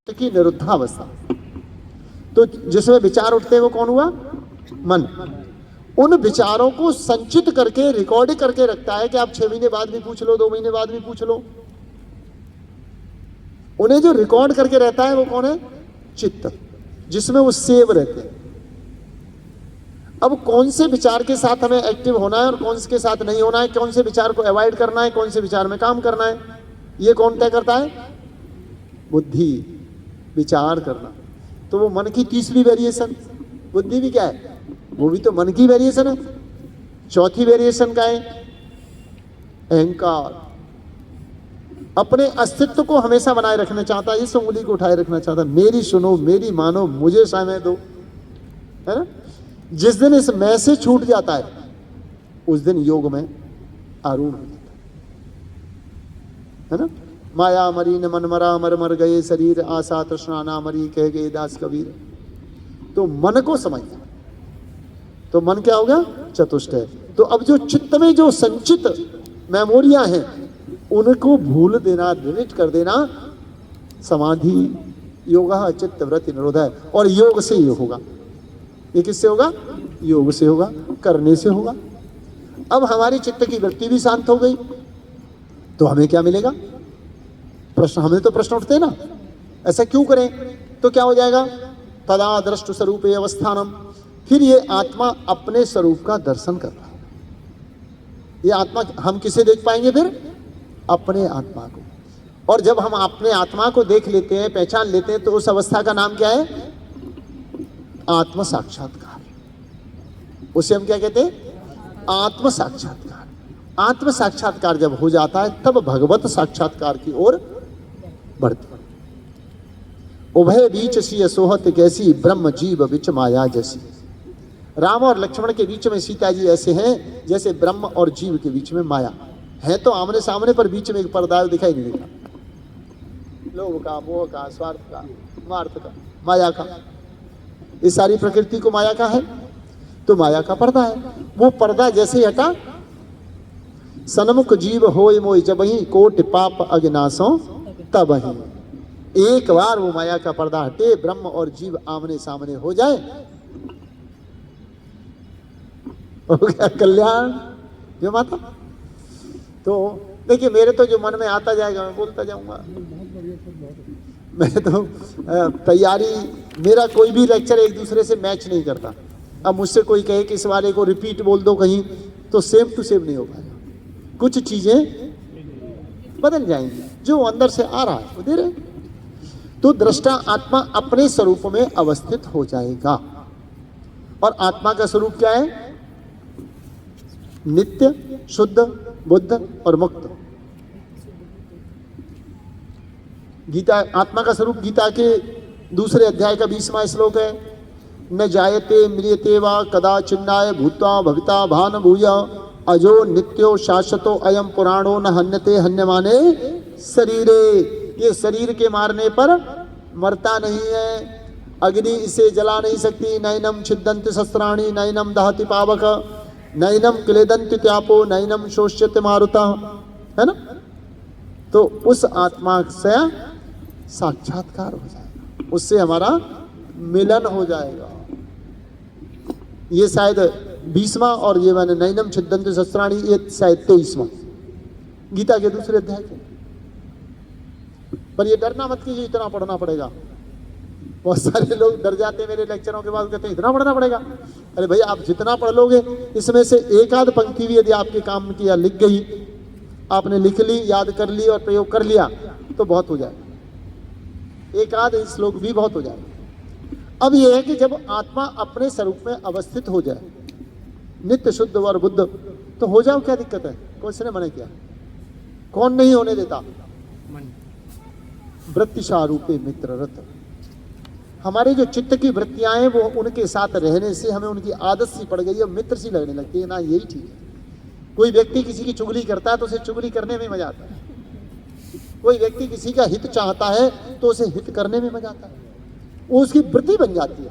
की निरुद्धावस्था। तो जिसमें विचार उठते हैं वो कौन हुआ? मन। उन विचारों को संचित करके रिकॉर्ड करके रखता है कि आप 6 महीने बाद भी पूछ लो, 2 महीने बाद भी पूछ लो। उन्हें जो रिकॉर्ड करके रहता है वो कौन है? चित्त, जिसमें वो सेव रहते हैं। अब कौन से विचार के साथ हमें एक्टिव होना है और कौन से के साथ नहीं होना है, कौन से विचार को अवॉइड करना है, कौन से विचार में काम करना है, ये कौन तय करता है? बुद्धि। विचार करना। तो वो मन की तीसरी वेरिएशन। बुद्धि भी क्या है? वो भी तो मन की वेरिएशन है। चौथी वेरिएशन क्या है? अहंकार। अपने अस्तित्व को हमेशा बनाए रखना चाहता है, इस उंगली को उठाए रखना चाहता है, मेरी सुनो, मेरी मानो, मुझे समय दो, है ना। जिस दिन इस मैं से छूट जाता है उस दिन योग में आरूढ़ हो जाता है ना। माया मरी न मन मरा, मर मर गए शरीर, आशा तृष्णा ना मरी, कह गए दास कबीर। तो मन को समझना। तो मन क्या होगा? चतुष्ट है। तो अब जो चित्त में जो संचित मेमोरियां हैं उनको भूल देना, डिलीट कर देना, समाधि योगा चित्त वृत्ति निरोध है। और योग से ये होगा। ये किससे होगा? योग से होगा, करने से होगा। अब हमारी चित्त की वृत्ति भी शांत हो गई तो हमें क्या मिलेगा? प्रश्न, हमें तो प्रश्न उठते हैं ना, ऐसा क्यों करें? तो क्या हो जाएगा? तदा दृष्ट स्वरूप अवस्थानम। फिर ये आत्मा अपने स्वरूप का दर्शन कर रहा है। ये आत्मा, हम किसे देख पाएंगे फिर? अपने आत्मा को। और जब हम अपने आत्मा को देख लेते हैं, पहचान लेते हैं, तो उस अवस्था का नाम क्या है? आत्म साक्षात्कार। उसे हम क्या कहते हैं? आत्म साक्षात्कार। आत्म साक्षात्कार जब हो जाता है तब भगवत साक्षात्कार की ओर बढ़ती। उभय बीच सी सोहत कैसी, ब्रह्म जीव बिच माया जैसी। राम और लक्ष्मण के बीच में सीता जी ऐसे हैं जैसे ब्रह्म और जीव के बीच में माया है। तो आमने सामने पर बीच में एक पर्दा दिखाई नहीं देता। लोभ का, मोह का, स्वार्थ का, स्वार्थ का, माया का। इस सारी प्रकृति को माया का है तो माया का पर्दा है। वो पर्दा जैसे ही हटा, सन्मुख जीव होय मोय जबहि, कोटि पाप अज्ञासों तबहि। एक बार वो माया का पर्दा हटे, ब्रह्म और जीव आमने सामने हो जाए, हो गया कल्याण। जो माता, तो देखिए मेरे तो जो मन में आता जाएगा मैं बोलता जाऊंगा। मैं तो तैयारी, मेरा कोई भी लेक्चर एक दूसरे से मैच नहीं करता। अब मुझसे कोई कहे कि इस वाले को रिपीट बोल दो कहीं, तो सेम टू सेम नहीं हो पाएगा। कुछ चीजें बदल जाएंगी, जो अंदर से आ रहा है वो दे रहे। तो दृष्टा आत्मा अपने स्वरूप में अवस्थित हो जाएगा। और आत्मा का स्वरूप क्या है? नित्य, शुद्ध, बुद्ध और मुक्त। गीता, आत्मा का स्वरूप गीता के दूसरे अध्याय का 20वां श्लोक है। न जायते म्रियते वा कदा चिन्नाय भूत्वा भविता भान भूय, अजो नित्यो शाश्वतो अयम पुराणो न हन्यते हन्यमाने शरीरे। ये शरीर के मारने पर मरता नहीं है, अग्नि इसे जला नहीं सकती। नैनम छिद्दन्ति शस्त्राणि, नैनम दहति पावक, नैनम क्लेदन्ति त्यापो, नैनम शोष्यति मारुता, है ना। तो उस आत्मा से साक्षात्कार हो जाएगा, उससे हमारा मिलन हो जाएगा। ये शायद 20वां और ये मैंने नैनम छिद्दन्ति शस्त्राणि, ये शायद 23वां गीता के दूसरे अध्याय के। पर ये डरना मत कीजिए, इतना पढ़ना पड़ेगा। बहुत सारे लोग डर जाते हैं मेरे लेक्चरों के बाद, कहते हैं इतना पढ़ना पड़ेगा। अरे भैया, आप जितना पढ़ लोगे इसमें से एक आध पंक्ति भी यदि आपके काम की या लिख गई, आपने लिख ली, याद कर ली और प्रयोग कर लिया तो बहुत हो जाएगा। एक आध श्लोक भी बहुत हो जाएगा। अब यह है कि जब आत्मा अपने स्वरूप में अवस्थित हो जाए, नित्य, शुद्ध और बुद्ध, तो हो जाओ, क्या दिक्कत है? किसने मना किया? कौन नहीं होने देता? वृत्तिशारूपे मित्र रत। हमारे जो चित्त की वृत्तियां हैं वो उनके साथ रहने से हमें उनकी आदत सी पड़ गई है, मित्र सी लगने लगती है ना। यही ठीक है। कोई व्यक्ति किसी की चुगली करता है तो उसे चुगली करने में मजा आता है। कोई व्यक्ति किसी का हित चाहता है तो उसे हित करने में मजा आता है। वो उसकी वृत्ति बन जाती है।